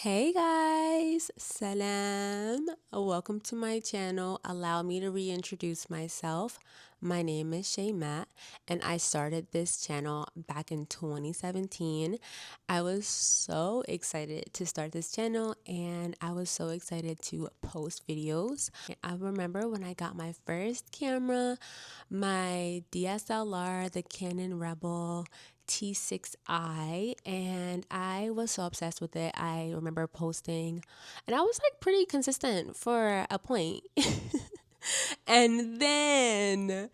Hey guys, salam. Welcome to my channel. Allow me to reintroduce myself. My name is Matt, and I started this channel back in 2017. I was so excited to start this channel, and I was so excited to post videos. I remember when I got my first camera, my DSLR, the Canon Rebel T6i, and I was so obsessed with it. I remember posting, and I was like pretty consistent for a point. And then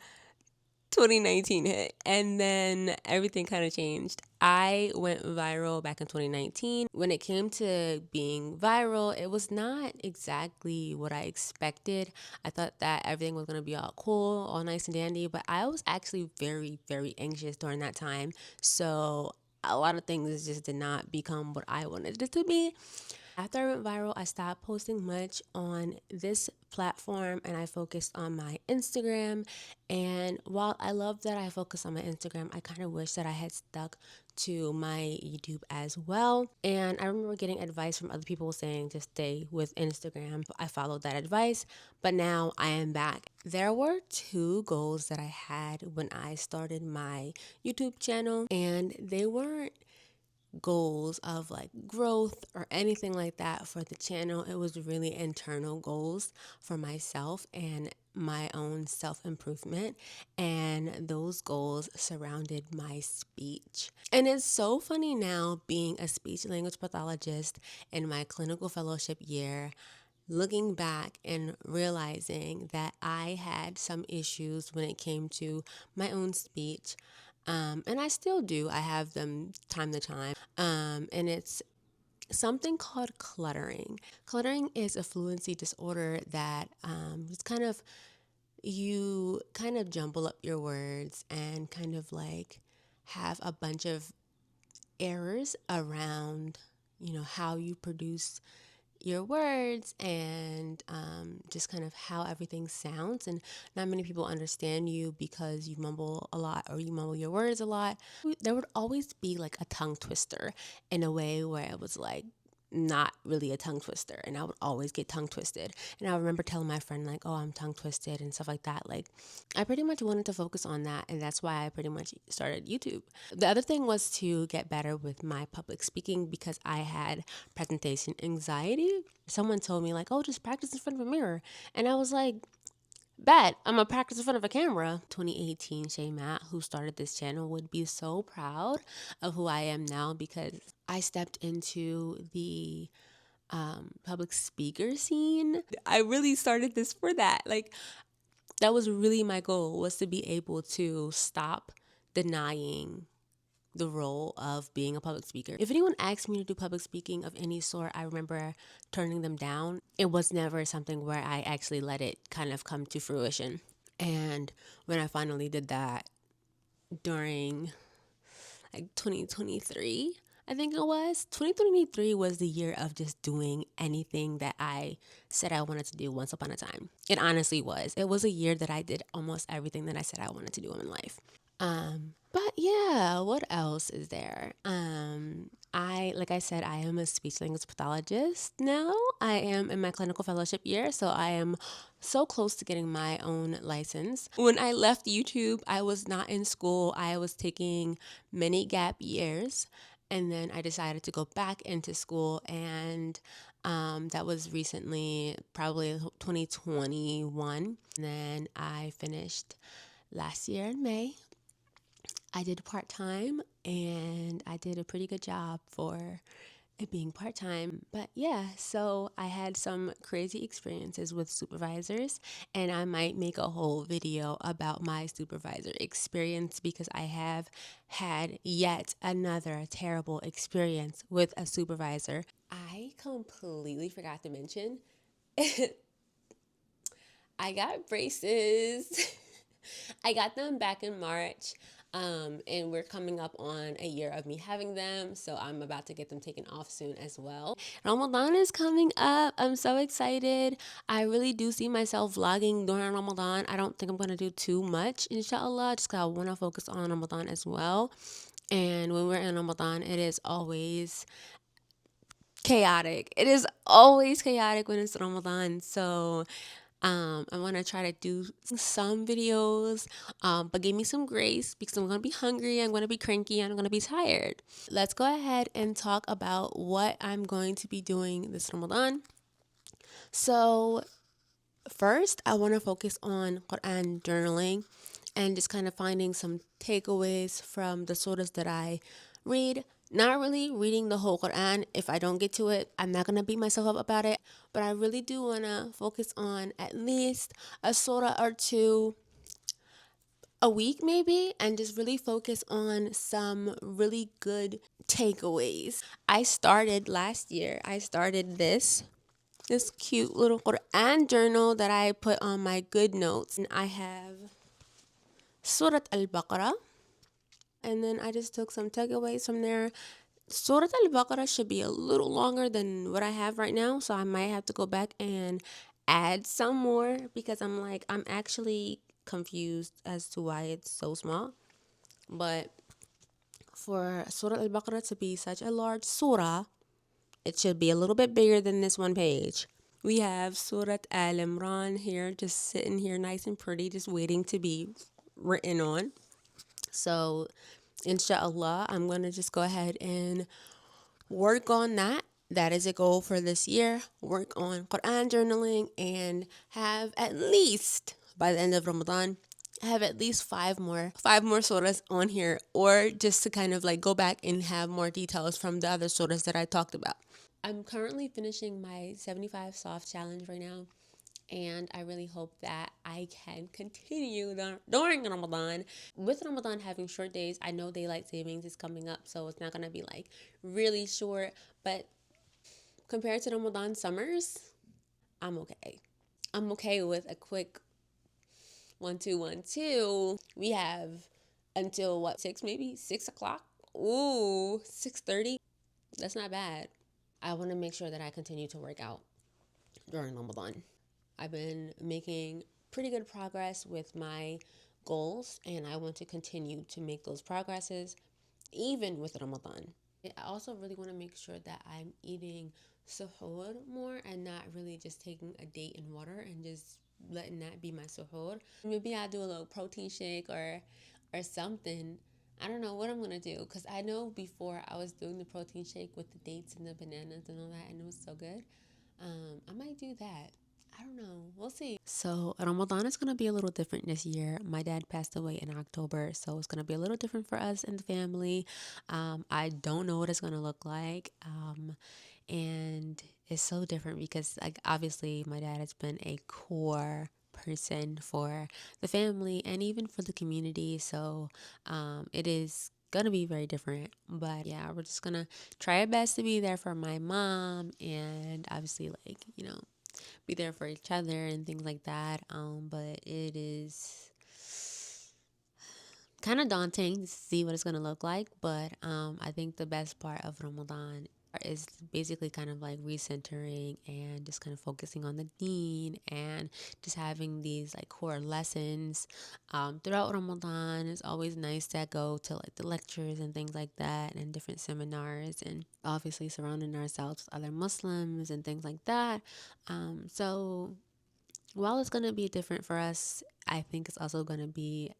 2019 hit, and then everything kind of changed. I went viral back in 2019. When it came to being viral, it was not exactly what I expected. I thought that everything was going to be all cool, all nice and dandy, but I was actually very, very anxious during that time. So a lot of things just did not become what I wanted it to be. After I went viral, I stopped posting much on this platform and I focused on my Instagram. And while I love that I focused on my Instagram, I kind of wish that I had stuck to my YouTube as well. And I remember getting advice from other people saying to stay with Instagram. I followed that advice, but now I am back. There were two goals that I had when I started my YouTube channel, and they weren't goals of like growth or anything like that for the channel. It was really internal goals for myself and my own self-improvement, and those goals surrounded my speech. And it's so funny now, being a speech language pathologist in my clinical fellowship year, looking back and realizing that I had some issues when it came to my own speech. And I still do. I have them time to time. And it's something called cluttering. Cluttering is a fluency disorder that it's kind of, you kind of jumble up your words and kind of like have a bunch of errors around, how you produce your words and just kind of how everything sounds. And not many people understand you because you mumble a lot or you mumble your words a lot. There would always be like a tongue twister in a way where it was like not really a tongue twister, and I would always get tongue twisted. And I remember telling my friend like, oh, I'm tongue twisted and stuff like that. Like, I pretty much wanted to focus on that, and that's why I pretty much started YouTube. The other thing was to get better with my public speaking because I had presentation anxiety. Someone told me like, oh, just practice in front of a mirror, and I was like, bet I'm gonna practice in front of a camera. 2018 Matt, who started this channel, would be so proud of who I am now because I stepped into the public speaker scene. I really started this for that. Like, that was really my goal, was to be able to stop denying the role of being a public speaker. If anyone asked me to do public speaking of any sort, I remember turning them down. It was never something where I actually let it kind of come to fruition. And when I finally did that during like 2023, I think it was. 2023 was the year of just doing anything that I said I wanted to do once upon a time. It honestly was. It was a year that I did almost everything that I said I wanted to do in life. But yeah, what else is there? Like I said, I am a speech language pathologist now. I am in my clinical fellowship year, so I am so close to getting my own license. When I left YouTube, I was not in school. I was taking many gap years, and then I decided to go back into school, and that was recently, probably 2021. And then I finished last year in May. I did part-time, and I did a pretty good job for it being part-time. But yeah, so I had some crazy experiences with supervisors, and I might make a whole video about my supervisor experience because I have had yet another terrible experience with a supervisor. I completely forgot to mention I got braces. I got them back in March, and we're coming up on a year of me having them, so I'm about to get them taken off soon as well. Ramadan is coming up. I'm so excited. I really do see myself vlogging during Ramadan. I don't think I'm going to do too much, inshallah, just because I want to focus on Ramadan as well. And when we're in Ramadan, it is always chaotic. It is always chaotic when it's Ramadan. So I want to try to do some videos, but give me some grace because I'm going to be hungry, I'm going to be cranky, and I'm going to be tired. Let's go ahead and talk about what I'm going to be doing this Ramadan. So, first, I want to focus on Quran journaling and just kind of finding some takeaways from the surahs that I read. Not really reading the whole Quran. If I don't get to it, I'm not going to beat myself up about it. But I really do want to focus on at least a surah or two a week, maybe, and just really focus on some really good takeaways. I started last year, I started this cute little Quran journal that I put on my good notes. And I have Surah Al-Baqarah. And then I just took some takeaways from there. Surah Al-Baqarah should be a little longer than what I have right now. So I might have to go back and add some more because I'm actually confused as to why it's so small. But for Surah Al-Baqarah to be such a large surah, it should be a little bit bigger than this one page. We have Surat Al Imran here, just sitting here nice and pretty, just waiting to be written on. So, inshallah, I'm going to just go ahead and work on that. That is a goal for this year. Work on Quran journaling and have at least, by the end of Ramadan, have at least five more surahs on here, or just to kind of like go back and have more details from the other surahs that I talked about. I'm currently finishing my 75 soft challenge right now, and I really hope that I can continue during Ramadan. With Ramadan having short days, I know daylight savings is coming up, so it's not gonna be like really short, but compared to Ramadan summers, I'm okay. I'm okay with a quick 1 2 1 2. We have until what, 6 o'clock? Ooh, 6:30. That's not bad. I want to make sure that I continue to work out during Ramadan. I've been making pretty good progress with my goals, and I want to continue to make those progresses even with Ramadan. I also really want to make sure that I'm eating suhoor more and not really just taking a date and water and just letting that be my suhoor. Maybe I'll do a little protein shake or something. I don't know what I'm gonna do because I know before I was doing the protein shake with the dates and the bananas and all that, and it was so good. I might do that. I don't know. We'll see. So Ramadan is gonna be a little different this year. My dad passed away in October, so it's gonna be a little different for us and the family. I don't know what it's gonna look like, and it's so different because, like, obviously, my dad has been a core person for the family and even for the community. So, it is gonna be very different, but yeah, we're just gonna try our best to be there for my mom and obviously, like, be there for each other and things like that. But it is kind of daunting to see what it's going to look like. But I think the best part of Ramadan is basically kind of like recentering and just kind of focusing on the deen and just having these like core lessons throughout Ramadan. It's always nice to go to like the lectures and things like that and different seminars, and obviously surrounding ourselves with other Muslims and things like that. So while it's going to be different for us, I think it's also going to be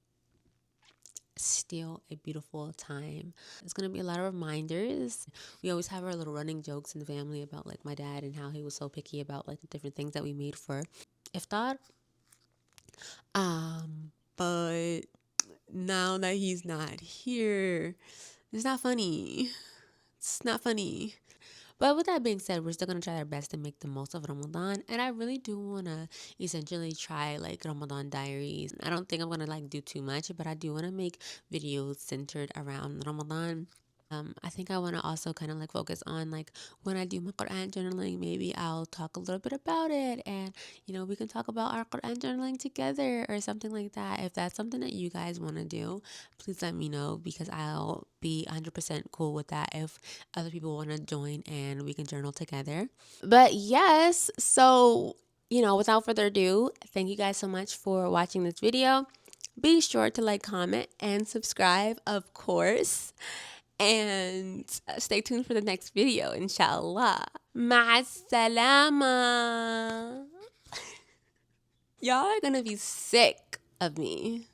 still a beautiful time. It's going to be a lot of reminders. We always have our little running jokes in the family about like my dad and how he was so picky about like the different things that we made for iftar. But now that he's not here, it's not funny. It's not funny. But with that being said, we're still gonna try our best to make the most of Ramadan, and I really do wanna essentially try like Ramadan diaries. I don't think I'm gonna like do too much, but I do wanna make videos centered around Ramadan. I think I want to also kind of like focus on like when I do my Quran journaling, maybe I'll talk a little bit about it, and we can talk about our Quran journaling together or something like that. If that's something that you guys want to do, please let me know because I'll be 100% cool with that if other people want to join and we can journal together. But yes, so without further ado, thank you guys so much for watching this video. Be sure to like, comment, and subscribe, of course. And stay tuned for the next video, inshallah. مع السلامة. Y'all are gonna be sick of me.